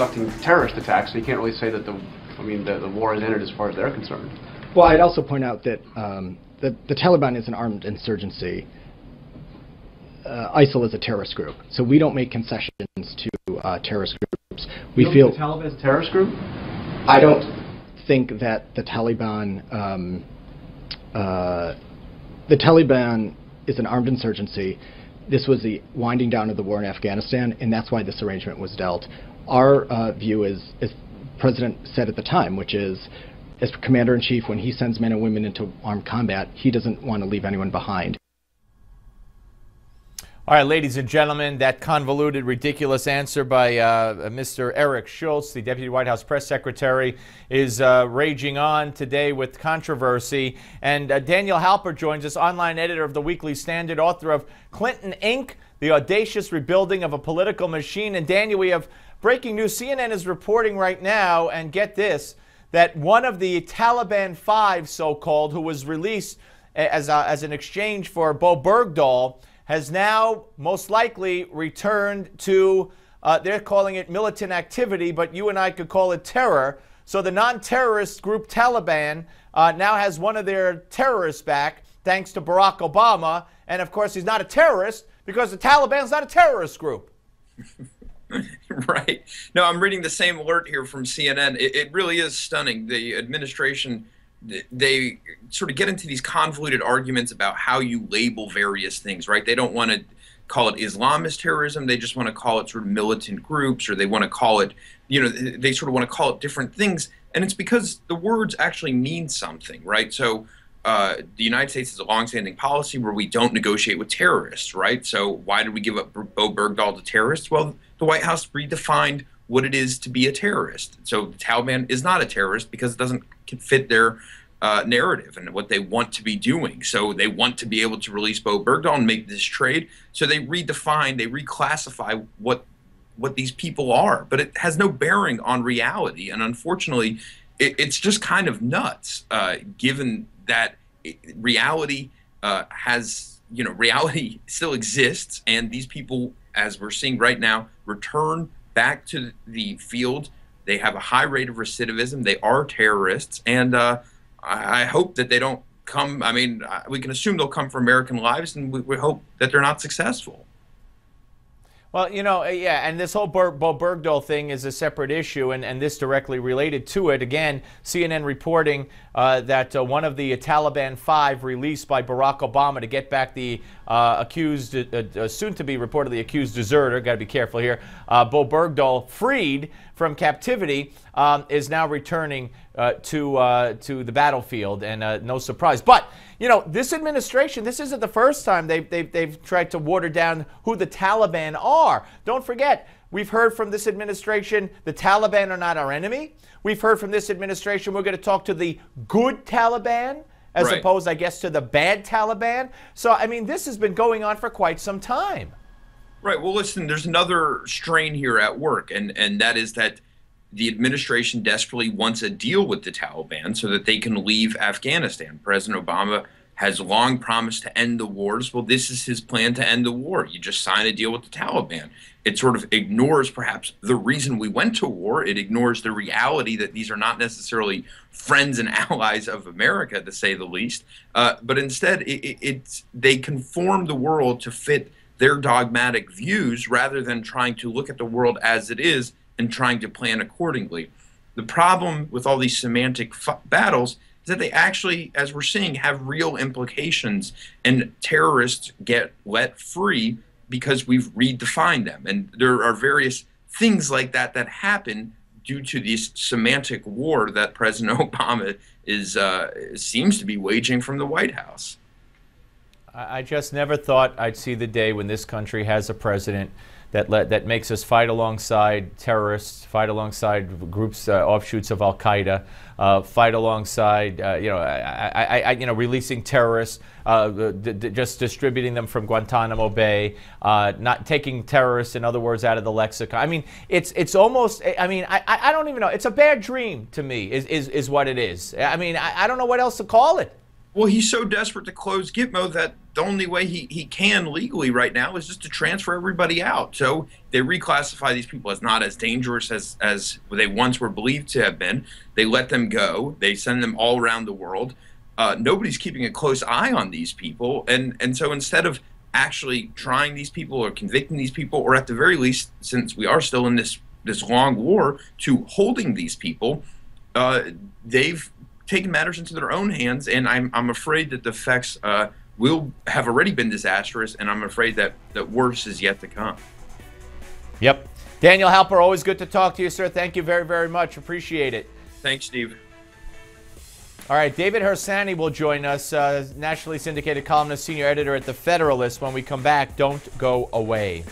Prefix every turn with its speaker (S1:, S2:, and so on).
S1: conducting terrorist attacks, so you can't really say that the war is ended as far as they're concerned.
S2: Well, I'd also point out that the Taliban is an armed insurgency. ISIL is a terrorist group, so we don't make concessions to terrorist groups. We feel
S1: the Taliban is a terrorist group?
S2: I don't think that the Taliban is an armed insurgency. This was the winding down of the war in Afghanistan, and that's why this arrangement was dealt. Our view is, as the President said at the time, which is, as Commander-in-Chief, when he sends men and women into armed combat, he doesn't want to leave anyone behind.
S3: All right, ladies and gentlemen, that convoluted, ridiculous answer by Mr. Eric Schultz, the Deputy White House Press Secretary, is raging on today with controversy. And Daniel Halper joins us, online editor of the Weekly Standard, author of Clinton, Inc., The Audacious Rebuilding of a Political Machine. And Daniel, we have breaking news. CNN is reporting right now, and get this, that one of the Taliban 5, so-called, who was released as an exchange for Bo Bergdahl, has now most likely returned to, they're calling it militant activity, but you and I could call it terror. So the non-terrorist group Taliban now has one of their terrorists back, thanks to Barack Obama. And of course, he's not a terrorist because the Taliban's not a terrorist group.
S4: Right. No, I'm reading the same alert here from CNN. It really is stunning. The administration, they sort of get into these convoluted arguments about how you label various things, right? They don't want to call it Islamist terrorism. They just want to call it sort of militant groups, or they want to call it, you know, they sort of want to call it different things. And it's because the words actually mean something, right? So the United States has a longstanding policy where we don't negotiate with terrorists, right? So why did we give up Bo Bergdahl to terrorists? Well, the White House redefined what it is to be a terrorist. So the Taliban is not a terrorist because it doesn't fit their narrative and what they want to be doing. So they want to be able to release Bo Bergdahl and make this trade. So they redefine, they reclassify what these people are. But it has no bearing on reality. And unfortunately, it's just kind of nuts, given that reality reality still exists, and these people, as we're seeing right now, return back to the field. They have a high rate of recidivism. They are terrorists, and I hope that they don't come. I mean, we can assume they'll come for American lives, and we hope that they're not successful.
S3: Well, you know, yeah, and this whole Bo Bergdahl thing is a separate issue, and this directly related to it. Again, CNN reporting that one of the Taliban 5 released by Barack Obama to get back the accused, soon-to-be reportedly accused deserter, got to be careful here, Bo Bergdahl, freed from captivity, is now returning to the battlefield, and no surprise. But you know, this administration, this isn't the first time they've tried to water down who the Taliban are. Don't forget, we've heard from this administration the Taliban are not our enemy. We've heard from this administration we're going to talk to the good Taliban as opposed, I guess, to the bad Taliban. So, I mean, this has been going on for quite some time.
S4: Right. Well, listen, there's another strain here at work, and that is that the administration desperately wants a deal with the Taliban so that they can leave Afghanistan. President Obama has long promised to end the wars. Well, this is his plan to end the war. You just sign a deal with the Taliban. It sort of ignores perhaps the reason we went to war. It ignores the reality that these are not necessarily friends and allies of America, to say the least. But instead, they conform the world to fit their dogmatic views rather than trying to look at the world as it is and trying to plan accordingly. The problem with all these semantic battles is that they actually, as we're seeing, have real implications, and terrorists get let free because we've redefined them. And there are various things like that that happen due to this semantic war that President Obama seems to be waging from the White House.
S3: I just never thought I'd see the day when this country has a president that makes us fight alongside terrorists, fight alongside groups, offshoots of Al Qaeda, fight alongside, releasing terrorists, just distributing them from Guantanamo Bay, not taking terrorists, in other words, out of the lexicon. I mean, it's almost. I mean, I don't even know. It's a bad dream to me. Is what it is. I mean, I don't know what else to call it.
S4: Well, he's so desperate to close Gitmo that the only way he can legally right now is just to transfer everybody out. So they reclassify these people as not as dangerous as they once were believed to have been. They let them go. They send them all around the world. Nobody's keeping a close eye on these people. And so instead of actually trying these people or convicting these people, or at the very least, since we are still in this long war, to holding these people, they've taken matters into their own hands, and I'm afraid that the effects will have already been disastrous, and I'm afraid that worse is yet to come.
S3: Yep. Daniel Halper, always good to talk to you, sir. Thank you very, very much. Appreciate it.
S4: Thanks, Steve.
S3: All right, David Hersani will join us, nationally syndicated columnist, senior editor at The Federalist. When we come back, don't go away.